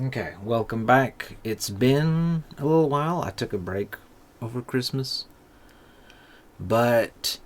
Okay, welcome back. It's been a little while. I took a break over Christmas, but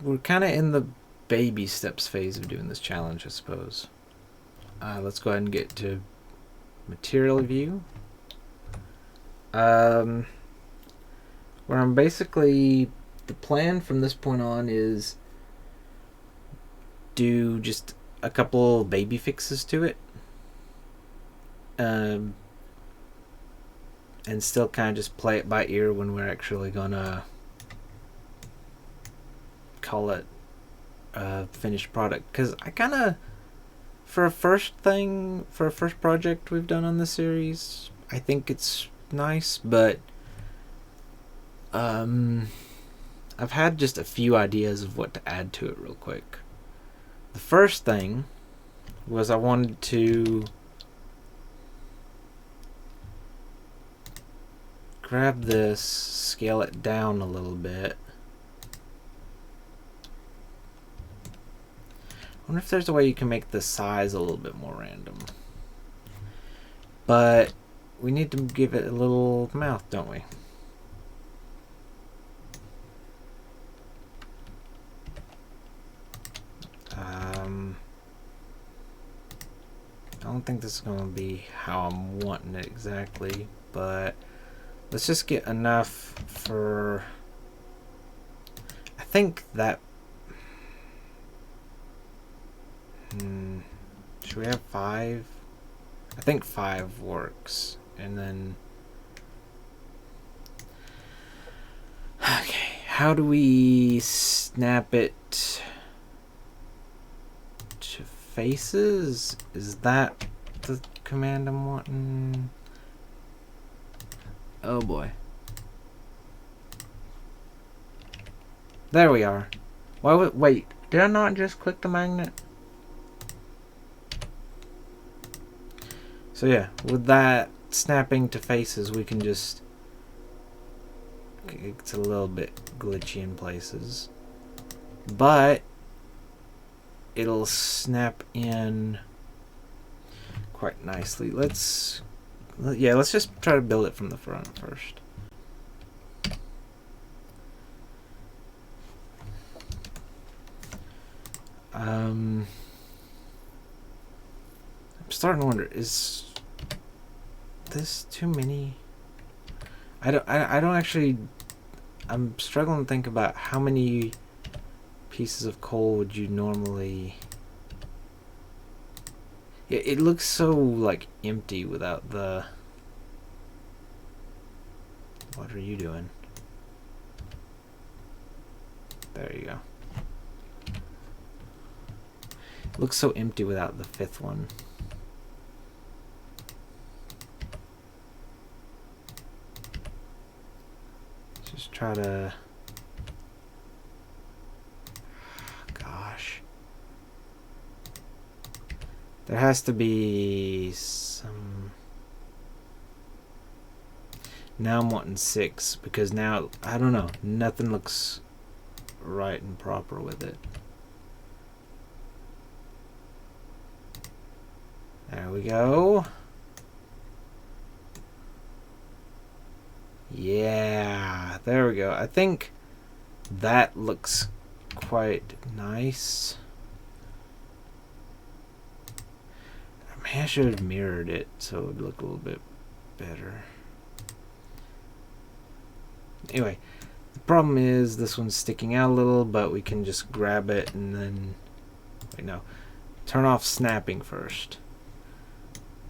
we're kind of in the baby steps phase of doing this challenge, I suppose. Let's go ahead and get to material view. Where I'm basically, the plan from this point on is do just a couple baby fixes to it. Um, and still kind of just play it by ear when we're actually gonna call it a finished product. Because I kind of, for a first project we've done on the series, I think it's nice, but I've had just a few ideas of what to add to it real quick. The first thing was I wanted to grab this, scale it down a little bit. I wonder if there's a way you can make the size a little bit more random. But we need to give it a little mouth, don't we? I don't think this is going to be how I'm wanting it exactly, but let's just get enough for... I think that... should we have 5? I think 5 works. And then... Okay, how do we snap it to faces? Is that the command I'm wanting? Oh boy. There we are. Why would... Wait, did I not just click the magnet? So yeah, with that snapping to faces, we can just... It's a little bit glitchy in places. But it'll snap in quite nicely. Let's just try to build it from the front first. I'm starting to wonder, is this too many? I don't actually... I'm struggling to think about how many pieces of coal would you normally... It looks so, like, empty without the... What are you doing? There you go. It looks so empty without the 5th one. Just try to... Gosh. There has to be some... Now I'm wanting 6, because now, I don't know, nothing looks right and proper with it. There we go. Yeah, there we go. I think that looks quite nice. Maybe I should have mirrored it so it would look a little bit better. Anyway, the problem is this one's sticking out a little, but we can just grab it and then... Wait, no. Turn off snapping first.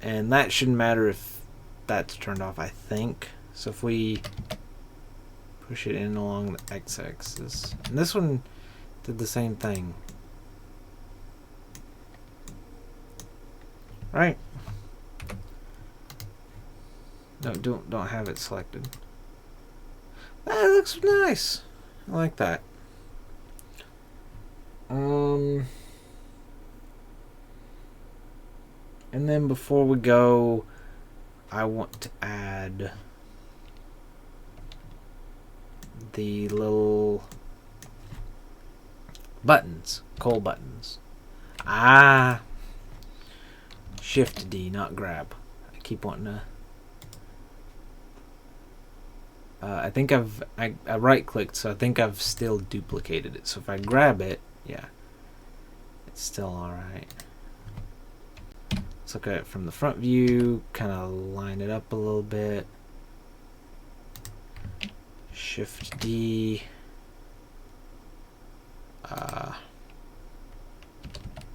And that shouldn't matter if that's turned off, I think. So if we push it in along the x-axis, and this one did the same thing, right? No, don't have it selected. That looks nice. I like that. And then before we go, I want to add the little buttons, coal buttons. Shift D, not grab. I keep wanting to. I think I right clicked, so I think I've still duplicated it. So if I grab it, yeah, it's still alright. Let's look at it from the front view, kind of line it up a little bit. Shift D.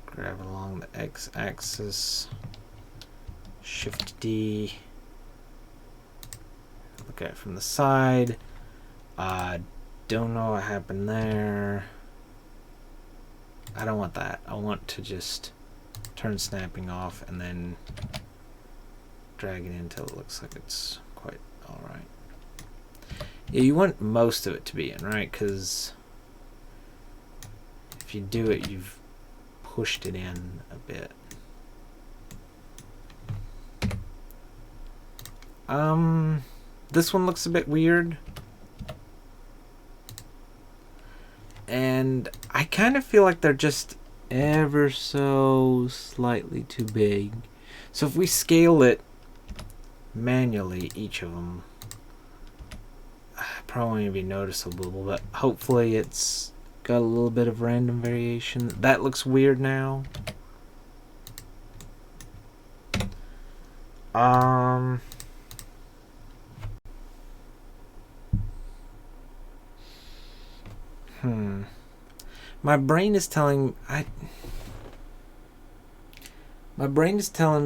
Grab along the x-axis. Shift D. Look at it from the side. Don't know what happened there. I don't want that. I want to just turn snapping off and then drag it in until it looks like it's quite alright. Yeah, you want most of it to be in, right? Because if you do it, you've pushed it in a bit. This one looks a bit weird. And I kind of feel like they're just ever so slightly too big. So if we scale it manually, each of them, probably won't be noticeable, but hopefully it's got a little bit of random variation. That looks weird now. My brain is telling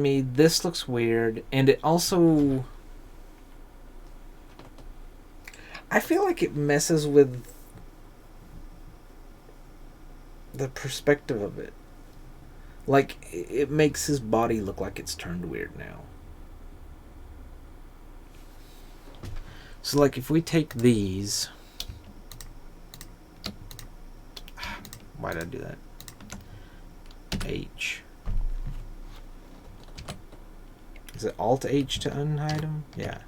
me this looks weird, and it also, I feel like it messes with the perspective of it. Like, it makes his body look like it's turned weird now. So like if we take these, why did I do that? H. Is it Alt H to unhide them? Yeah.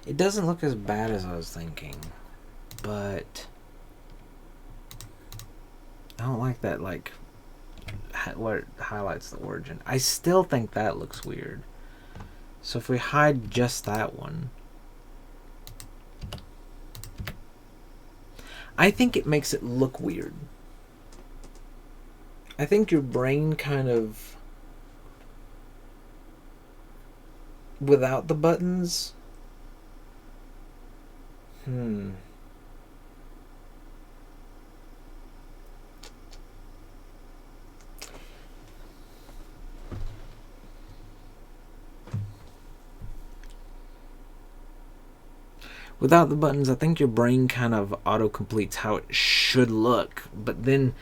It doesn't look as bad as I was thinking, but I don't like that, like, where it highlights the origin. I still think that looks weird. So if we hide just that one, I think it makes it look weird. I think your brain kind of, without the buttons, without the buttons, I think your brain kind of auto-completes how it should look. But then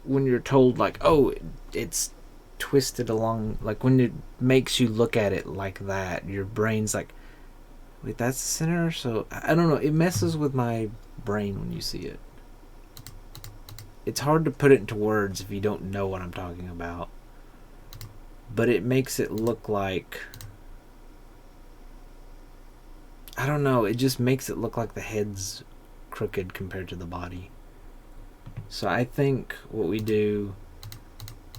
when you're told, like, oh, it's twisted along, like when it makes you look at it like that, your brain's like, wait, that's the center? So, I don't know. It messes with my brain when you see it. It's hard to put it into words if you don't know what I'm talking about. But it makes it look like, I don't know, it just makes it look like the head's crooked compared to the body. So I think what we do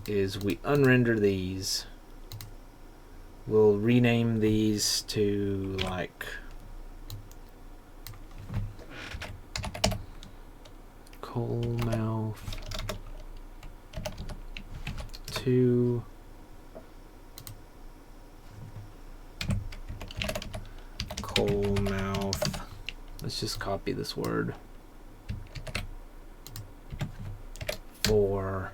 is we unrender these. We'll rename these to, like, Coalmouth 2 Coalmouth. Let's just copy this word. 4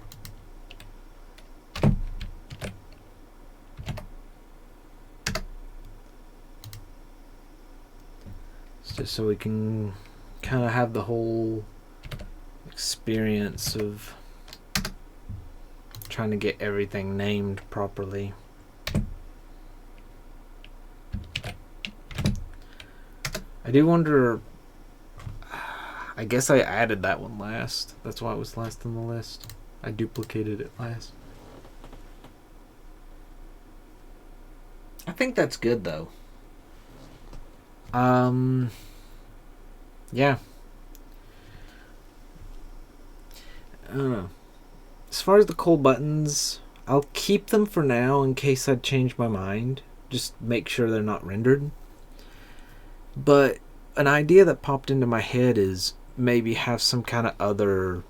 just so we can kind of have the whole experience of trying to get everything named properly. I do wonder. I guess I added that one last. That's why it was last on the list. I duplicated it last. I think that's good though. Yeah. I don't know. As far as the coal buttons, I'll keep them for now in case I change my mind. Just make sure they're not rendered. But an idea that popped into my head is maybe have some kind of other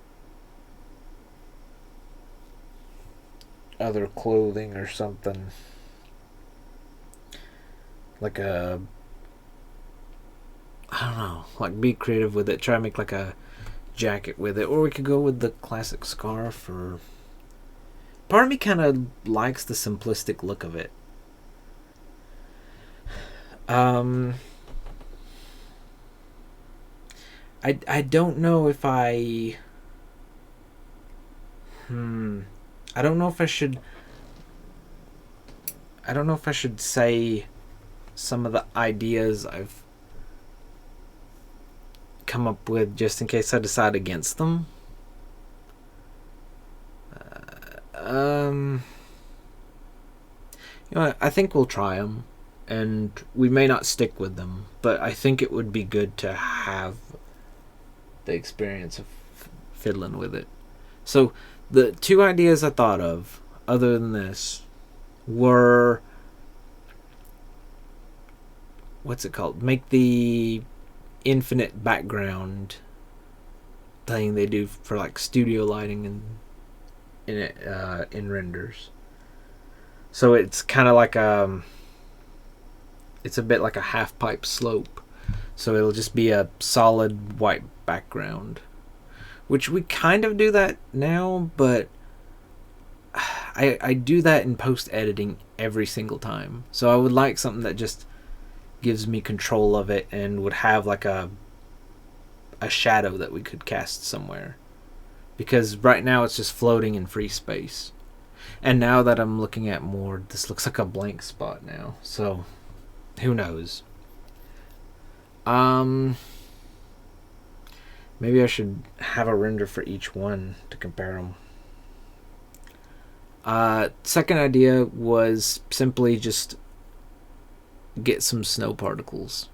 clothing or something. Like I don't know, like be creative with it. Try to make like a jacket with it, or we could go with the classic scarf. Or part of me kind of likes the simplistic look of it. I don't know if I don't know if I should say some of the ideas I've come up with just in case I decide against them. I think we'll try them, and we may not stick with them, but I think it would be good to have the experience of fiddling with it. So the two ideas I thought of, other than this, were what's it called? Make the infinite background thing they do for like studio lighting and in renders. So it's kind of like it's a bit like a half pipe slope. So it'll just be a solid white background, which we kind of do that now, but I do that in post editing every single time. So I would like something that just gives me control of it and would have like a shadow that we could cast somewhere, because right now it's just floating in free space. And now that I'm looking at more, this looks like a blank spot now, so who knows. Maybe I should have a render for each one to compare them. Second idea was simply just get some snow particles.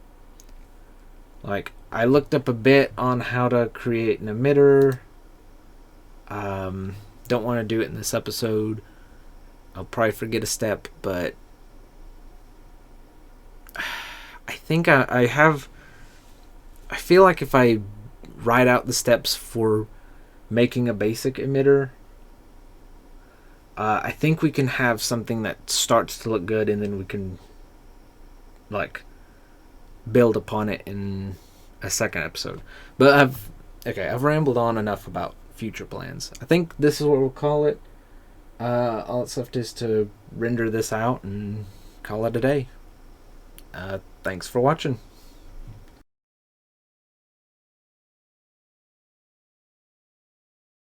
Like, I looked up a bit on how to create an emitter. Don't want to do it in this episode. I'll probably forget a step, but I think I feel like if I write out the steps for making a basic emitter, I think we can have something that starts to look good, and then we can like build upon it in a second episode. But I've rambled on enough about future plans. I think this is what we'll call it. All that's left is to render this out and call it a day. Thanks for watching.